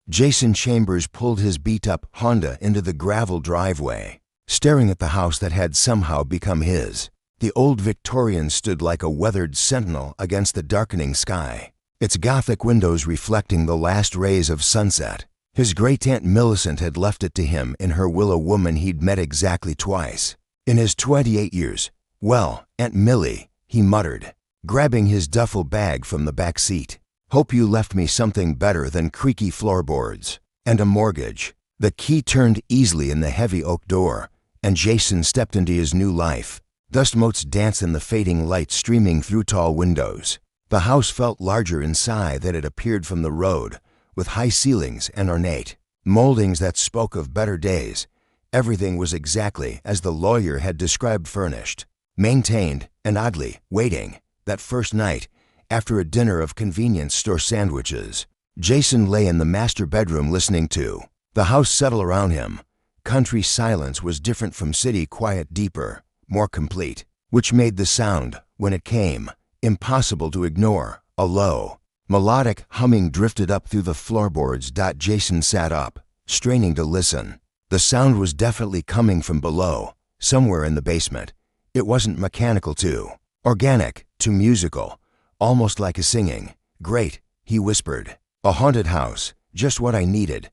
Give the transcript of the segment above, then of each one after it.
Jason Chambers pulled his beat-up Honda into the gravel driveway, staring at the house that had somehow become his. The old Victorian stood like a weathered sentinel against the darkening sky, its Gothic windows reflecting the last rays of sunset. His great-aunt Millicent had left it to him in her will, a woman he'd met exactly twice in his 28 years. "Well, Aunt Millie," he muttered, grabbing his duffel bag from the back seat. "Hope you left me something better than creaky floorboards and a mortgage." The key turned easily in the heavy oak door, and Jason stepped into his new life. Dust motes danced in the fading light streaming through tall windows. The house felt larger inside than it appeared from the road, with high ceilings and ornate moldings that spoke of better days. Everything was exactly as the lawyer had described, furnished, maintained, and oddly waiting. That first night, after a dinner of convenience store sandwiches, Jason lay in the master bedroom listening to the house settle around him. Country silence was different from city quiet, deeper, more complete, which made the sound, when it came, impossible to ignore. A low, melodic humming drifted up through the floorboards. Jason sat up, straining to listen. The sound was definitely coming from below, somewhere in the basement. It wasn't mechanical, too organic, too musical, almost like a singing. "Great," he whispered. "A haunted house, just what I needed."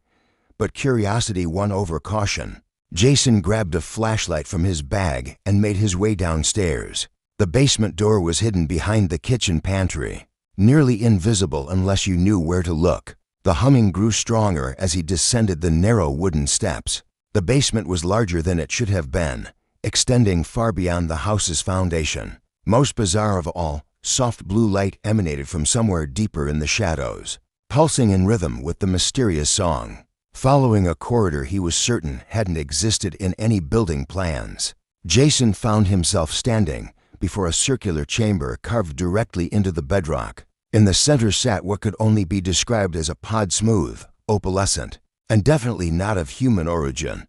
But curiosity won over caution. Jason grabbed a flashlight from his bag and made his way downstairs. The basement door was hidden behind the kitchen pantry, nearly invisible unless you knew where to look. The humming grew stronger as he descended the narrow wooden steps. The basement was larger than it should have been, extending far beyond the house's foundation. Most bizarre of all, soft blue light emanated from somewhere deeper in the shadows, pulsing in rhythm with the mysterious song. Following a corridor he was certain hadn't existed in any building plans, Jason found himself standing before a circular chamber carved directly into the bedrock. In the center sat what could only be described as a pod, smooth, opalescent, and definitely not of human origin.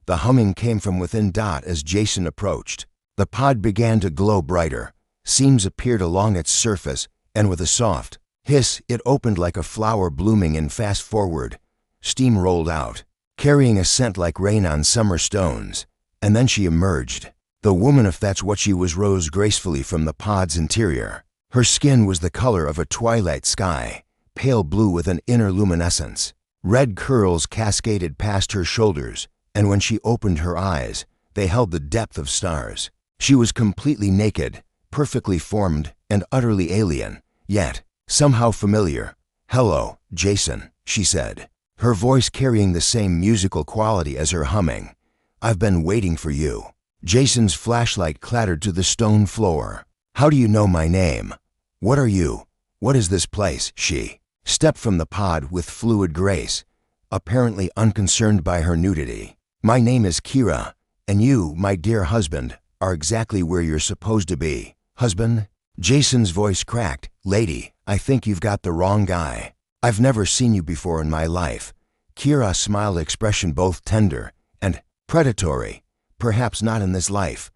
The humming came from within. As Jason approached, the pod began to glow brighter. Seams appeared along its surface, and with a soft hiss, it opened like a flower blooming in fast forward. Steam rolled out, carrying a scent like rain on summer stones, and then she emerged. The woman, if that's what she was, rose gracefully from the pod's interior. Her skin was the color of a twilight sky, pale blue with an inner luminescence. Red curls cascaded past her shoulders, and when she opened her eyes, they held the depth of stars. She was completely naked, perfectly formed, and utterly alien, yet somehow familiar. "Hello, Jason," she said, her voice carrying the same musical quality as her humming. "I've been waiting for you." Jason's flashlight clattered to the stone floor. "How do you know my name? What are you? What is this place?" She stepped from the pod with fluid grace, apparently unconcerned by her nudity. "My name is Kira, and you, my dear husband, are exactly where you're supposed to be." "Husband?" Jason's voice cracked. "Lady, I think you've got the wrong guy. I've never seen you before in my life." Kira smiled, expression both tender and predatory. "Perhaps not in this life,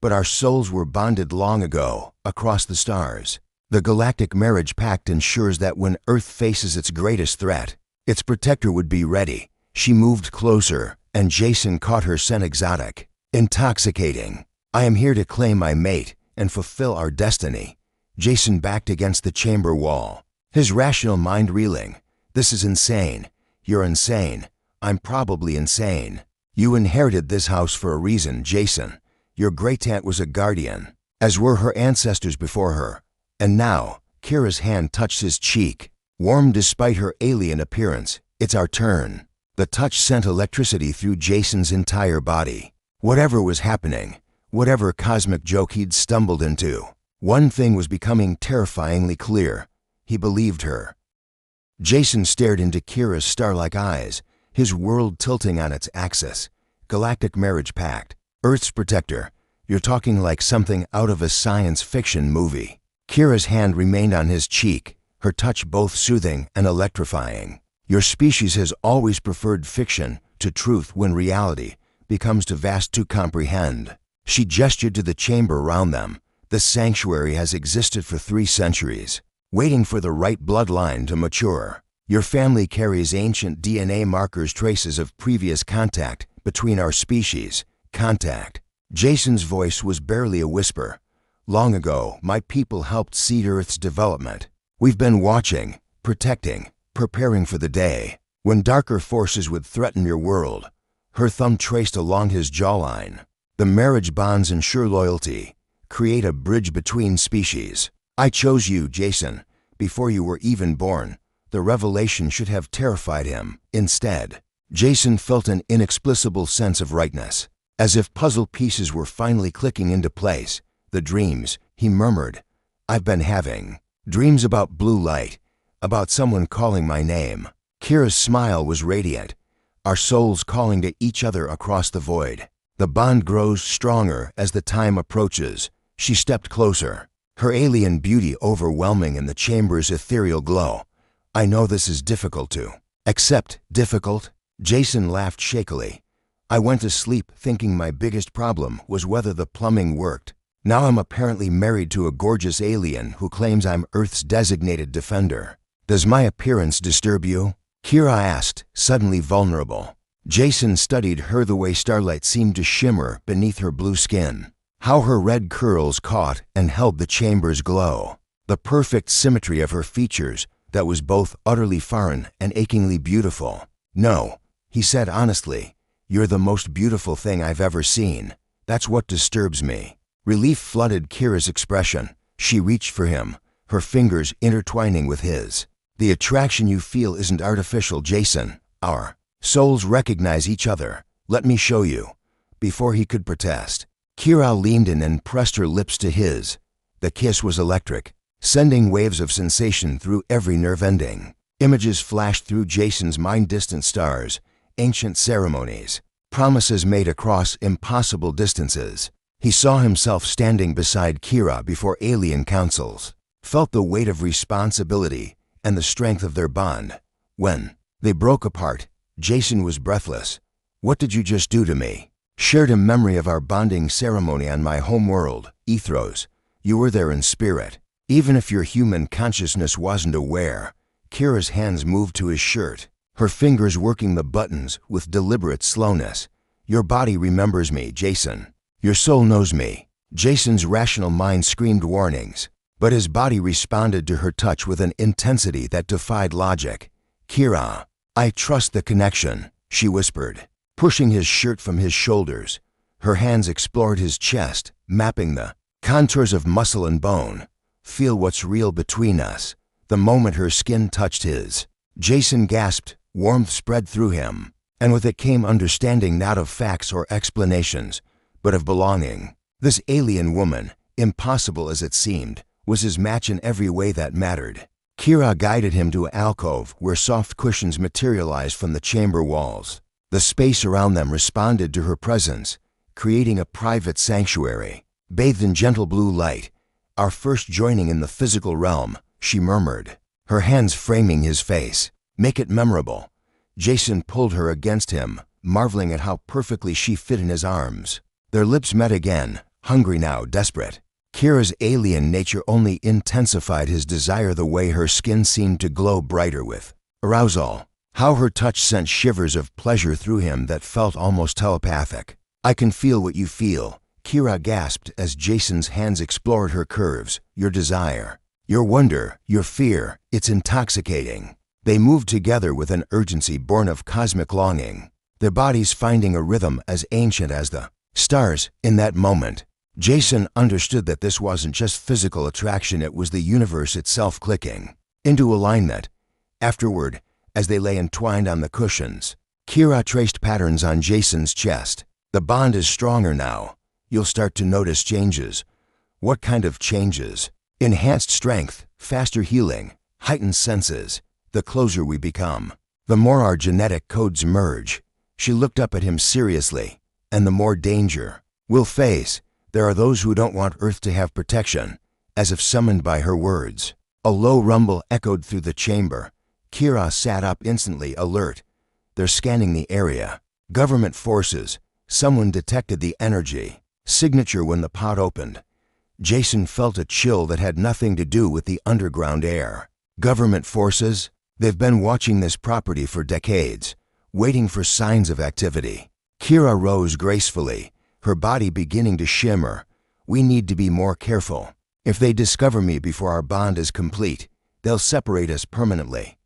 but our souls were bonded long ago, across the stars. The Galactic Marriage Pact ensures that when Earth faces its greatest threat, its protector would be ready." She moved closer, and Jason caught her scent, exotic, intoxicating. "I am here to claim my mate and fulfill our destiny." Jason backed against the chamber wall, his rational mind reeling. "This is insane. You're insane. I'm probably insane. You inherited this house for a reason, Jason. Your great-aunt was a guardian, as were her ancestors before her. And now," Kira's hand touched his cheek, warm despite her alien appearance, "it's our turn." The touch sent electricity through Jason's entire body. Whatever was happening, whatever cosmic joke he'd stumbled into, one thing was becoming terrifyingly clear. He believed her. Jason stared into Kira's star-like eyes, his world tilting on its axis. "Galactic Marriage Pact, Earth's protector. You're talking like something out of a science fiction movie." Kira's hand remained on his cheek, her touch both soothing and electrifying. "Your species has always preferred fiction to truth when reality becomes too vast to comprehend." She gestured to the chamber around them. "The sanctuary has existed for 3 centuries, waiting for the right bloodline to mature. Your family carries ancient DNA markers, traces of previous contact between our species. Contact. Jason's voice was barely a whisper. Long ago, my people helped seed Earth's development. We've been watching, protecting, preparing for the day when darker forces would threaten your world. Her thumb traced along his jawline. The marriage bonds ensure loyalty, create a bridge between species. I chose you, Jason, before you were even born. The revelation should have terrified him. Instead, Jason felt an inexplicable sense of rightness, as if puzzle pieces were finally clicking into place. The dreams, he murmured. I've been having dreams about blue light, about someone calling my name. Kira's smile was radiant, our souls calling to each other across the void. The bond grows stronger as the time approaches. She stepped closer, her alien beauty overwhelming in the chamber's ethereal glow. I know this is difficult to accept. Difficult? Jason laughed shakily. I went to sleep thinking my biggest problem was whether the plumbing worked. Now I'm apparently married to a gorgeous alien who claims I'm Earth's designated defender. Does my appearance disturb you? Kira asked, suddenly vulnerable. Jason studied her, the way starlight seemed to shimmer beneath her blue skin, how her red curls caught and held the chamber's glow, the perfect symmetry of her features that was both utterly foreign and achingly beautiful. No, he said honestly, you're the most beautiful thing I've ever seen. That's what disturbs me. Relief flooded Kira's expression. She reached for him, her fingers intertwining with his. The attraction you feel isn't artificial, Jason. Our souls recognize each other. Let me show you. Before he could protest, Kira leaned in and pressed her lips to his. The kiss was electric, sending waves of sensation through every nerve ending. Images flashed through Jason's mind, distant stars, ancient ceremonies, promises made across impossible distances. He saw himself standing beside Kira before alien councils, felt the weight of responsibility and the strength of their bond. When they broke apart, Jason was breathless. What did you just do to me? Shared a memory of our bonding ceremony on my home world, Ethros. You were there in spirit. Even if your human consciousness wasn't aware. Kira's hands moved to his shirt, her fingers working the buttons with deliberate slowness. Your body remembers me, Jason. Your soul knows me. Jason's rational mind screamed warnings, but his body responded to her touch with an intensity that defied logic. Kira, I trust the connection, she whispered, pushing his shirt from his shoulders. Her hands explored his chest, mapping the contours of muscle and bone. Feel what's real between us. The moment her skin touched his, Jason gasped. Warmth spread through him, and with it came understanding, not of facts or explanations, but of belonging. This alien woman, impossible as it seemed, was his match in every way that mattered. Kira guided him to an alcove where soft cushions materialized from the chamber walls. The space around them responded to her presence, creating a private sanctuary, bathed in gentle blue light. Our first joining in the physical realm, she murmured, her hands framing his face. Make it memorable. Jason pulled her against him, marveling at how perfectly she fit in his arms. Their lips met again, hungry now, desperate. Kira's alien nature only intensified his desire, the way her skin seemed to glow brighter with arousal. How her touch sent shivers of pleasure through him that felt almost telepathic. I can feel what you feel, Kira gasped as Jason's hands explored her curves. Your desire, your wonder, your fear, it's intoxicating. They moved together with an urgency born of cosmic longing, their bodies finding a rhythm as ancient as the stars. In that moment, Jason understood that this wasn't just physical attraction, it was the universe itself clicking into alignment. Afterward, as they lay entwined on the cushions, Kira traced patterns on Jason's chest. The bond is stronger now. You'll start to notice changes. What kind of changes? Enhanced strength, faster healing, heightened senses. The closer we become, the more our genetic codes merge. She looked up at him seriously. And the more danger we'll face. There are those who don't want Earth to have protection. As if summoned by her words, a low rumble echoed through the chamber. Kira sat up instantly, alert. They're scanning the area. Government forces. Someone detected the energy signature when the pod opened. Jason felt a chill that had nothing to do with the underground air. Government forces? They've been watching this property for decades, waiting for signs of activity. Kira rose gracefully, her body beginning to shimmer. We need to be more careful. If they discover me before our bond is complete, they'll separate us permanently.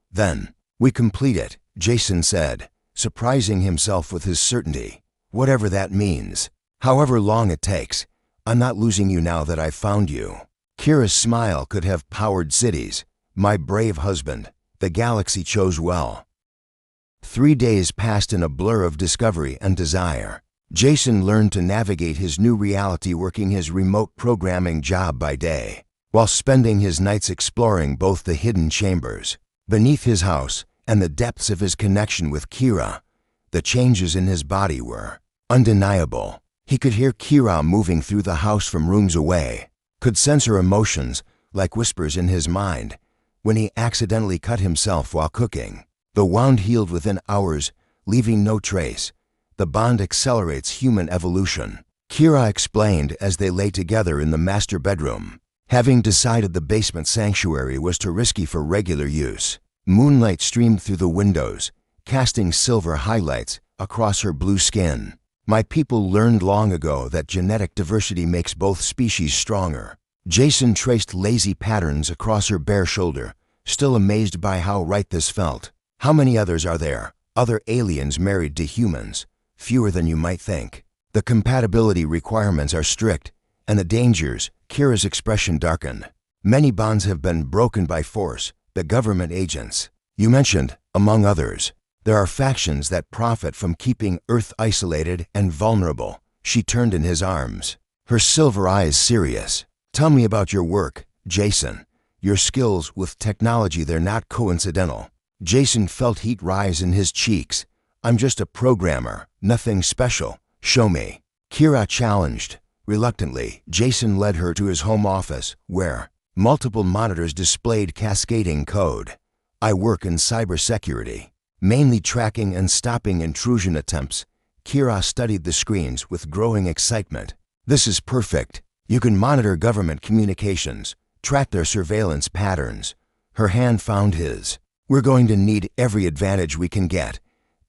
Then, we complete it, Jason said, surprising himself with his certainty. Whatever that means, however long it takes, I'm not losing you now that I've found you. Kira's smile could have powered cities. My brave husband, the galaxy chose well. 3 days passed in a blur of discovery and desire. Jason learned to navigate his new reality working his remote programming job by day, while spending his nights exploring both the hidden chambers beneath his house and the depths of his connection with Kira. The changes in his body were undeniable. He could hear Kira moving through the house from rooms away, could sense her emotions like whispers in his mind when he accidentally cut himself while cooking. The wound healed within hours, leaving no trace. The bond accelerates human evolution, Kira explained as they lay together in the master bedroom. Having decided the basement sanctuary was too risky for regular use, moonlight streamed through the windows, casting silver highlights across her blue skin. My people learned long ago that genetic diversity makes both species stronger. Jason traced lazy patterns across her bare shoulder, still amazed by how right this felt. How many others are there? Other aliens married to humans? Fewer than you might think. The compatibility requirements are strict, and the dangers, Kira's expression darkened. Many bonds have been broken by force, the government agents. You mentioned, among others, there are factions that profit from keeping Earth isolated and vulnerable. She turned in his arms, her silver eyes serious. Tell me about your work, Jason. Your skills with technology, they're not coincidental. Jason felt heat rise in his cheeks. I'm just a programmer, nothing special. Show me. Kira challenged. Reluctantly, Jason led her to his home office, where multiple monitors displayed cascading code. I work in cybersecurity, mainly tracking and stopping intrusion attempts. Kira studied the screens with growing excitement. This is perfect. You can monitor government communications, track their surveillance patterns. Her hand found his. We're going to need every advantage we can get.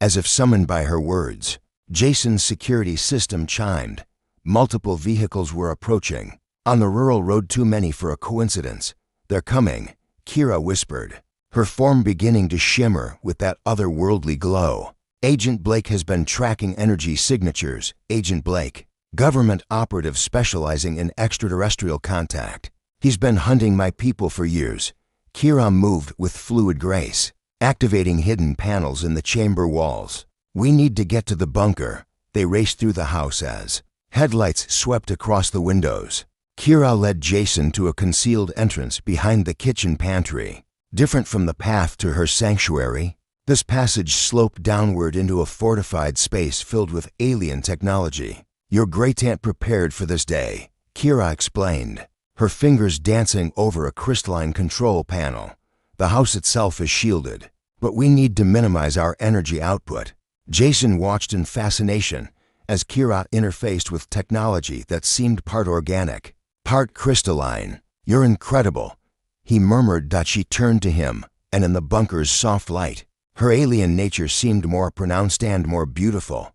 As if summoned by her words, Jason's security system chimed. Multiple vehicles were approaching. On the rural road, too many for a coincidence. They're coming, Kira whispered, her form beginning to shimmer with that otherworldly glow. Agent Blake has been tracking energy signatures. Agent Blake, government operative specializing in extraterrestrial contact. He's been hunting my people for years. Kira moved with fluid grace, activating hidden panels in the chamber walls. We need to get to the bunker. They raced through the house as headlights swept across the windows. Kira led Jason to a concealed entrance behind the kitchen pantry. Different from the path to her sanctuary, this passage sloped downward into a fortified space filled with alien technology. Your great-aunt prepared for this day, Kira explained, her fingers dancing over a crystalline control panel. The house itself is shielded, but we need to minimize our energy output. Jason watched in fascination as Kira interfaced with technology that seemed part organic, part crystalline. You're incredible, he murmured. She turned to him, and in the bunker's soft light, her alien nature seemed more pronounced and more beautiful.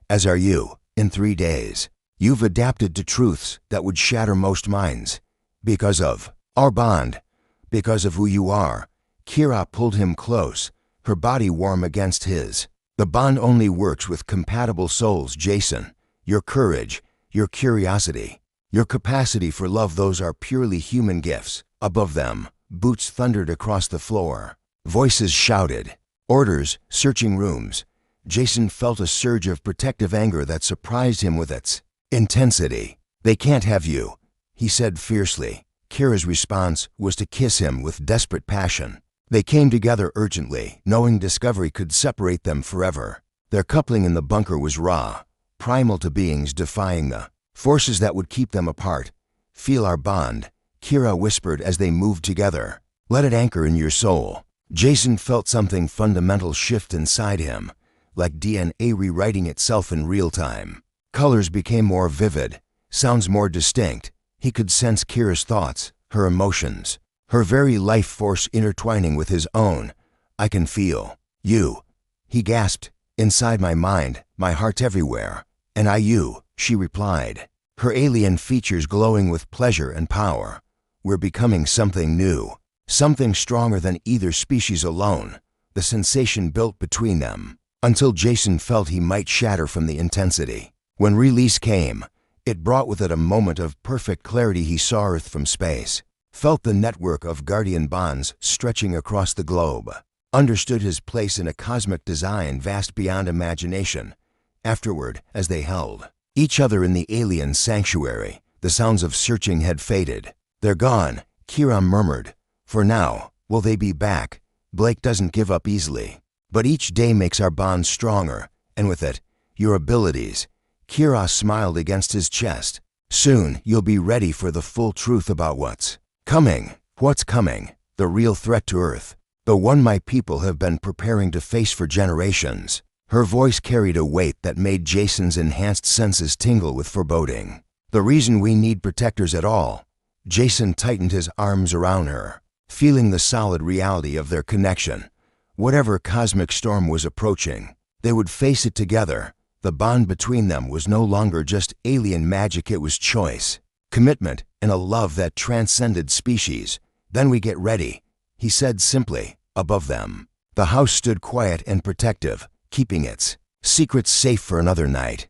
As are you. In 3 days, you've adapted to truths that would shatter most minds. Because of our bond, because of who you are. Kira pulled him close, her body warm against his. The bond only works with compatible souls, Jason. Your courage, your curiosity, your capacity for love, those are purely human gifts. Above them, boots thundered across the floor. Voices shouted. Orders, searching rooms. Jason felt a surge of protective anger that surprised him with its intensity. They can't have you, he said fiercely. Kira's response was to kiss him with desperate passion. They came together urgently, knowing discovery could separate them forever. Their coupling in the bunker was raw, primal to beings defying the forces that would keep them apart. Feel our bond, Kira whispered as they moved together. Let it anchor in your soul. Jason felt something fundamental shift inside him, like DNA rewriting itself in real time. Colors became more vivid, sounds more distinct. He could sense Kira's thoughts, her emotions, her very life force intertwining with his own. I can feel you, he gasped. Inside my mind, my heart everywhere. And you, she replied, her alien features glowing with pleasure and power. We're becoming something new, something stronger than either species alone. The sensation built between them, until Jason felt he might shatter from the intensity. When release came, it brought with it a moment of perfect clarity. He saw Earth from space, felt the network of guardian bonds stretching across the globe, understood his place in a cosmic design vast beyond imagination. Afterward, as they held each other in the alien sanctuary, the sounds of searching had faded. They're gone, Kira murmured. For now. Will they be back? Blake doesn't give up easily. But each day makes our bond stronger, and with it, your abilities. Kira smiled against his chest. Soon, you'll be ready for the full truth about what's coming. What's coming? The real threat to Earth. The one my people have been preparing to face for generations. Her voice carried a weight that made Jason's enhanced senses tingle with foreboding. The reason we need protectors at all. Jason tightened his arms around her, feeling the solid reality of their connection. Whatever cosmic storm was approaching, they would face it together. The bond between them was no longer just alien magic, it was choice, commitment, and a love that transcended species. Then we get ready, he said simply. Above them, the house stood quiet and protective, keeping its secrets safe for another night.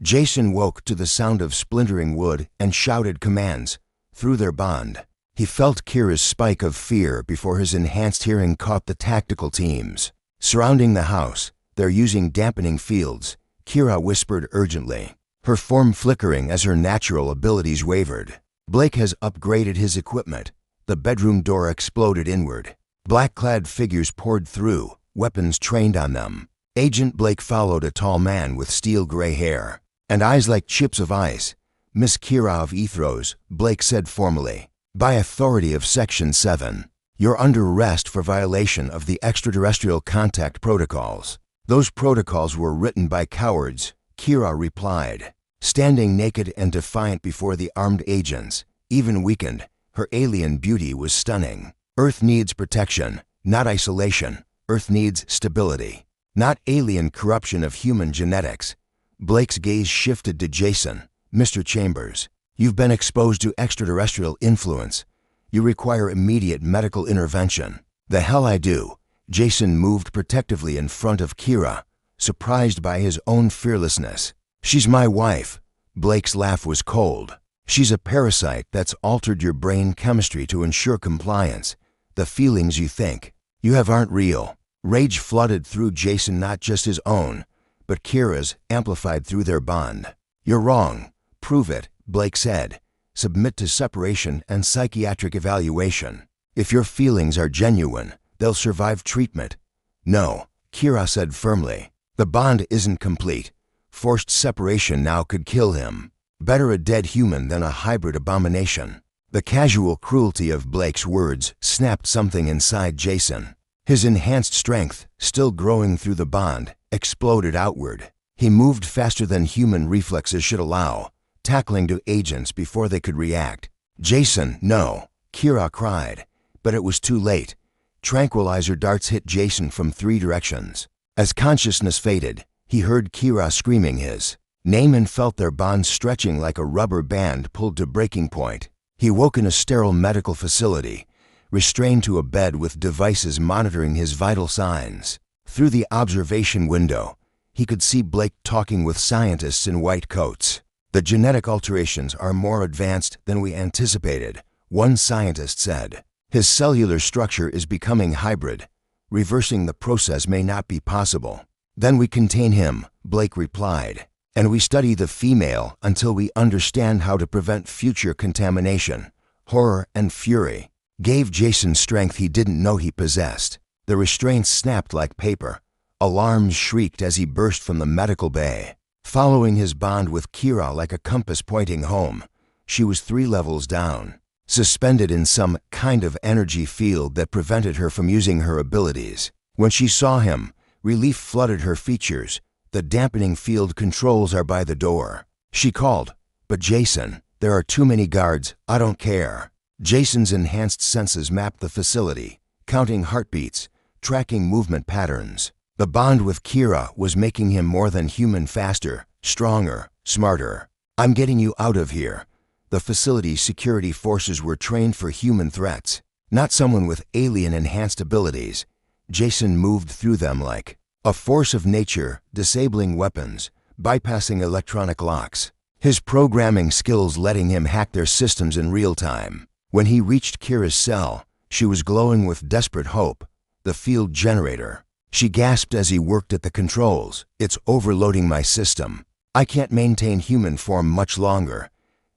Jason woke to the sound of splintering wood and shouted commands. Through their bond, he felt Kira's spike of fear before his enhanced hearing caught the tactical teams surrounding the house. They're using dampening fields, Kira whispered urgently, her form flickering as her natural abilities wavered. Blake has upgraded his equipment. The bedroom door exploded inward. Black-clad figures poured through, weapons trained on them. Agent Blake followed a tall man with steel-gray hair and eyes like chips of ice. Miss Kira of Ethros, Blake said formally. By authority of Section 7, you're under arrest for violation of the extraterrestrial contact protocols. Those protocols were written by cowards, Kira replied. Standing naked and defiant before the armed agents, even weakened, her alien beauty was stunning. Earth needs protection, not isolation. Earth needs stability, not alien corruption of human genetics. Blake's gaze shifted to Jason. Mr. Chambers, you've been exposed to extraterrestrial influence. You require immediate medical intervention. The hell I do. Jason moved protectively in front of Kira, surprised by his own fearlessness. She's my wife. Blake's laugh was cold. She's a parasite that's altered your brain chemistry to ensure compliance. The feelings you think you have aren't real. Rage flooded through Jason, not just his own, but Kira's, amplified through their bond. You're wrong. Prove it, Blake said. Submit to separation and psychiatric evaluation. If your feelings are genuine, they'll survive treatment. No, Kira said firmly. The bond isn't complete. Forced separation now could kill him. Better a dead human than a hybrid abomination. The casual cruelty of Blake's words snapped something inside Jason. His enhanced strength, still growing through the bond, exploded outward. He moved faster than human reflexes should allow, tackling to agents before they could react. Jason, no, Kira cried, but it was too late. Tranquilizer darts hit Jason from 3 directions. As consciousness faded, he heard Kira screaming his name and felt their bond stretching like a rubber band pulled to breaking point. He woke in a sterile medical facility, restrained to a bed with devices monitoring his vital signs. Through the observation window, he could see Blake talking with scientists in white coats. The genetic alterations are more advanced than we anticipated, one scientist said. His cellular structure is becoming hybrid. Reversing the process may not be possible. Then we contain him, Blake replied, and we study the female until we understand how to prevent future contamination. Horror and fury gave Jason strength he didn't know he possessed. The restraints snapped like paper. Alarms shrieked as he burst from the medical bay, following his bond with Kira like a compass pointing home. She was 3 levels down, suspended in some kind of energy field that prevented her from using her abilities. When she saw him, relief flooded her features. The dampening field controls are by the door. She called, but Jason, there are too many guards, I don't care. Jason's enhanced senses mapped the facility, counting heartbeats, tracking movement patterns. The bond with Kira was making him more than human, faster, stronger, smarter. "I'm getting you out of here." The facility's security forces were trained for human threats, not someone with alien-enhanced abilities. Jason moved through them like a force of nature, disabling weapons, bypassing electronic locks. His programming skills letting him hack their systems in real time. When he reached Kira's cell, she was glowing with desperate hope. The field generator. She gasped as he worked at the controls. "It's overloading my system. I can't maintain human form much longer."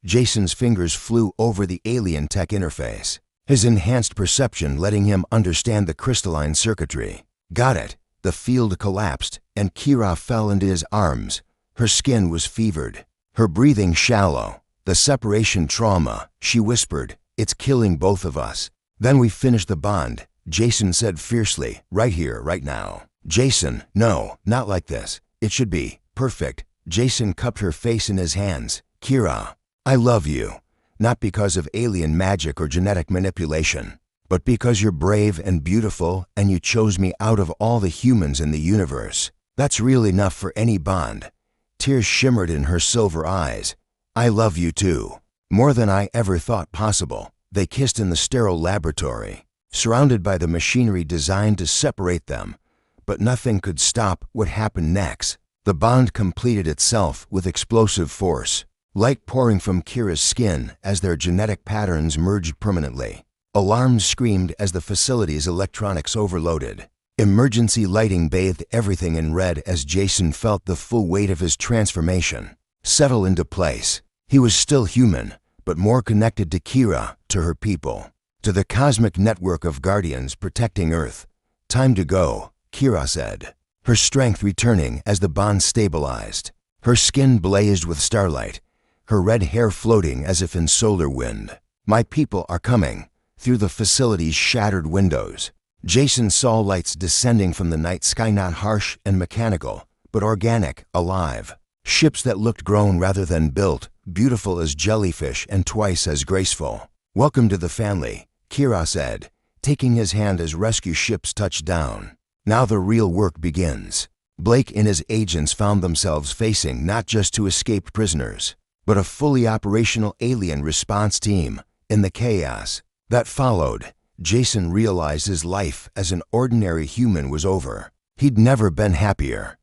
Jason's fingers flew over the alien tech interface, his enhanced perception letting him understand the crystalline circuitry. "Got it." The field collapsed, and Kira fell into his arms. Her skin was fevered, her breathing shallow. "The separation trauma," she whispered. "It's killing both of us." "Then we finish the bond," Jason said fiercely. "Right here, right now." "Jason, no, not like this. It should be perfect." Jason cupped her face in his hands. "Kira, I love you, not because of alien magic or genetic manipulation, but because you're brave and beautiful and you chose me out of all the humans in the universe. That's real enough for any bond." Tears shimmered in her silver eyes. "I love you too, more than I ever thought possible." They kissed in the sterile laboratory, surrounded by the machinery designed to separate them, but nothing could stop what happened next. The bond completed itself with explosive force, light pouring from Kira's skin as their genetic patterns merged permanently. Alarms screamed as the facility's electronics overloaded. Emergency lighting bathed everything in red as Jason felt the full weight of his transformation settle into place. He was still human, but more connected to Kira, to her people, to the cosmic network of guardians protecting Earth. "Time to go," Kira said, her strength returning as the bond stabilized. Her skin blazed with starlight, her red hair floating as if in solar wind. "My people are coming." Through the facility's shattered windows, Jason saw lights descending from the night sky, not harsh and mechanical, but organic, alive. Ships that looked grown rather than built, beautiful as jellyfish and twice as graceful. "Welcome to the family," Kira said, taking his hand as rescue ships touched down. Now the real work begins. Blake and his agents found themselves facing not just two escaped prisoners, but a fully operational alien response team. In the chaos that followed, Jason realized his life as an ordinary human was over. He'd never been happier.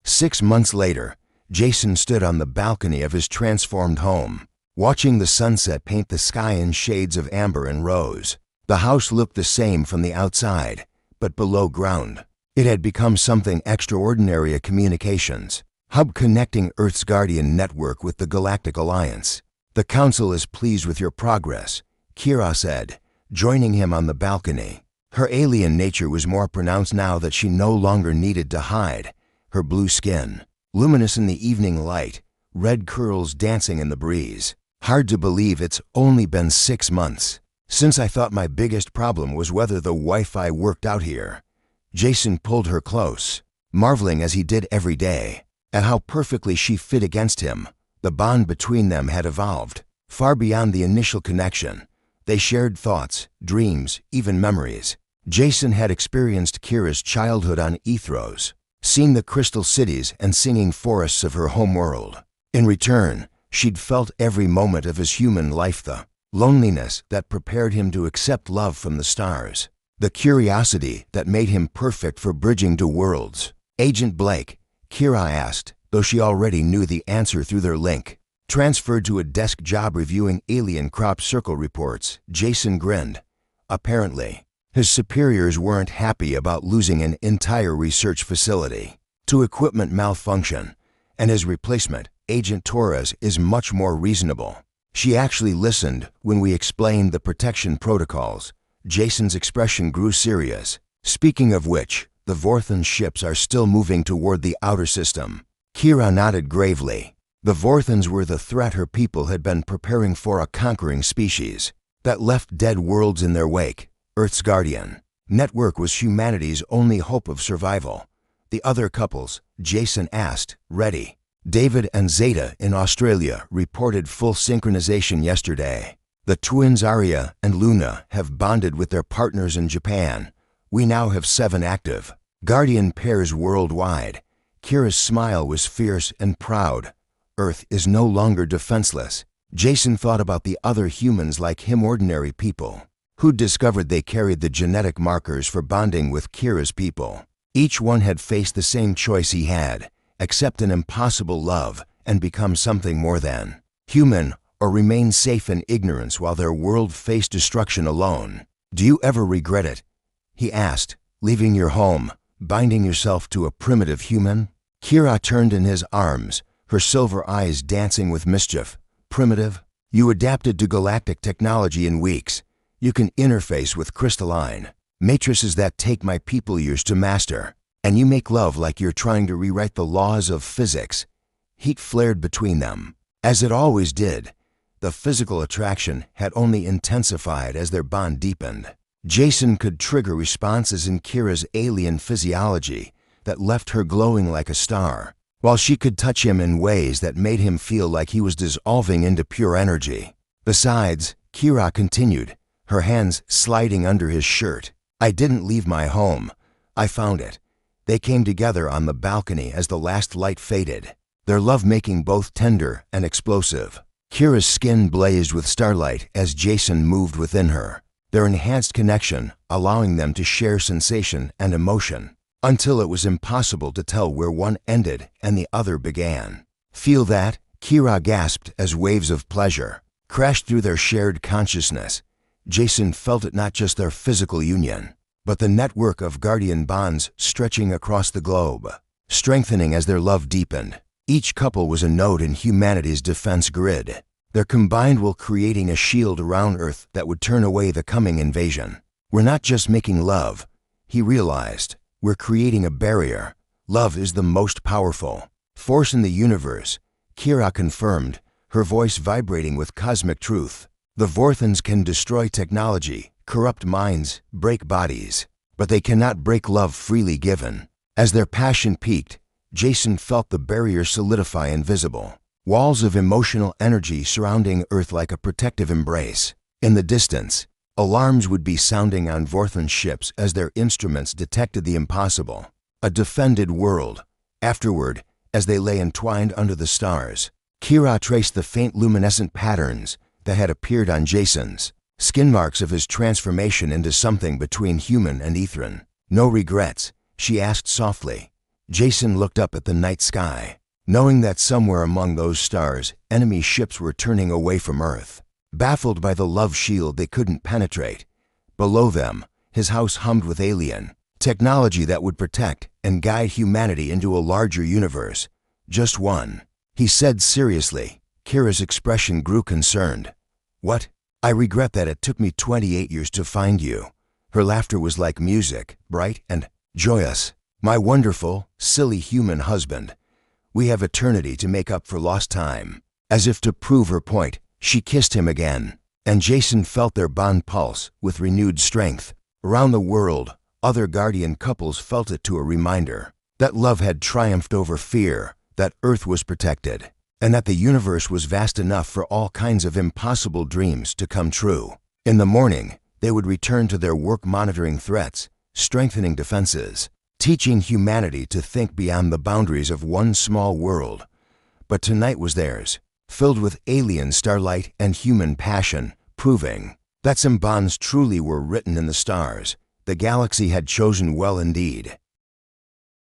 6 months later, Jason stood on the balcony of his transformed home, watching the sunset paint the sky in shades of amber and rose. The house looked the same from the outside, but below ground, it had become something extraordinary: a communications hub connecting Earth's guardian network with the Galactic Alliance. "The Council is pleased with your progress," Kira said, joining him on the balcony. Her alien nature was more pronounced now that she no longer needed to hide. Her blue skin, luminous in the evening light, red curls dancing in the breeze. "Hard to believe it's only been 6 months since I thought my biggest problem was whether the Wi-Fi worked out here." Jason pulled her close, marveling as he did every day at how perfectly she fit against him. The bond between them had evolved far beyond the initial connection. They shared thoughts, dreams, even memories. Jason had experienced Kira's childhood on Ethros, seeing the crystal cities and singing forests of her homeworld. In return, she'd felt every moment of his human life, the loneliness that prepared him to accept love from the stars, the curiosity that made him perfect for bridging to worlds. "Agent Blake," Kira asked, though she already knew the answer through their link. Transferred to a desk job reviewing alien crop circle reports, Jason grinned. Apparently, his superiors weren't happy about losing an entire research facility to equipment malfunction, and his replacement, Agent Torres, is much more reasonable. She actually listened when we explained the protection protocols. Jason's expression grew serious. "Speaking of which, the Vorthan ships are still moving toward the outer system." Kira nodded gravely. The Vorthans were the threat her people had been preparing for, a conquering species that left dead worlds in their wake. Earth's guardian network was humanity's only hope of survival. "The other couples?" Jason asked, ready. David and Zeta in Australia reported full synchronization yesterday. The twins Arya and Luna have bonded with their partners in Japan. We now have 7 active Guardian pairs worldwide. Kira's smile was fierce and proud. Earth is no longer defenseless. Jason thought about the other humans like him, ordinary people, who'd discovered they carried the genetic markers for bonding with Kira's people. Each one had faced the same choice he had: accept an impossible love and become something more than human, or remain safe in ignorance while their world faced destruction alone. Do you ever regret it? He asked, leaving your home, binding yourself to a primitive human? Kira turned in his arms, her silver eyes dancing with mischief. Primitive? You adapted to galactic technology in weeks. You can interface with crystalline matrices that take my people years to master. And you make love like you're trying to rewrite the laws of physics. Heat flared between them, as it always did. The physical attraction had only intensified as their bond deepened. Jason could trigger responses in Kira's alien physiology that left her glowing like a star, while she could touch him in ways that made him feel like he was dissolving into pure energy. Besides, Kira continued, her hands sliding under his shirt. I didn't leave my home. I found it. They came together on the balcony as the last light faded, their love-making both tender and explosive. Kira's skin blazed with starlight as Jason moved within her, their enhanced connection allowing them to share sensation and emotion, until it was impossible to tell where one ended and the other began. Feel that? Kira gasped as waves of pleasure crashed through their shared consciousness. Jason felt it, not just their physical union, but the network of guardian bonds stretching across the globe, strengthening as their love deepened. Each couple was a node in humanity's defense grid, their combined will creating a shield around Earth that would turn away the coming invasion. We're not just making love, he realized. We're creating a barrier. Love is the most powerful force in the universe, Kira confirmed, her voice vibrating with cosmic truth. The Vorthans can destroy technology, corrupt minds, break bodies, but they cannot break love freely given. As their passion peaked, Jason felt the barrier solidify, invisible walls of emotional energy surrounding Earth like a protective embrace. In the distance, alarms would be sounding on Vorthan ships as their instruments detected the impossible. A defended world. Afterward, as they lay entwined under the stars, Kira traced the faint luminescent patterns that had appeared on Jason's skin, marks of his transformation into something between human and Ethran. No regrets? She asked softly. Jason looked up at the night sky, knowing that somewhere among those stars, enemy ships were turning away from Earth, baffled by the love shield they couldn't penetrate. Below them, his house hummed with alien technology that would protect and guide humanity into a larger universe. Just one, he said seriously. Kira's expression grew concerned. What? I regret that it took me 28 years to find you. Her laughter was like music, bright and joyous. My wonderful, silly human husband. We have eternity to make up for lost time. As if to prove her point, she kissed him again, and Jason felt their bond pulse with renewed strength. Around the world, other guardian couples felt it, to a reminder that love had triumphed over fear, that Earth was protected, and that the universe was vast enough for all kinds of impossible dreams to come true. In the morning, they would return to their work, monitoring threats, strengthening defenses, teaching humanity to think beyond the boundaries of one small world. But tonight was theirs, filled with alien starlight and human passion, proving that some bonds truly were written in the stars. The galaxy had chosen well indeed.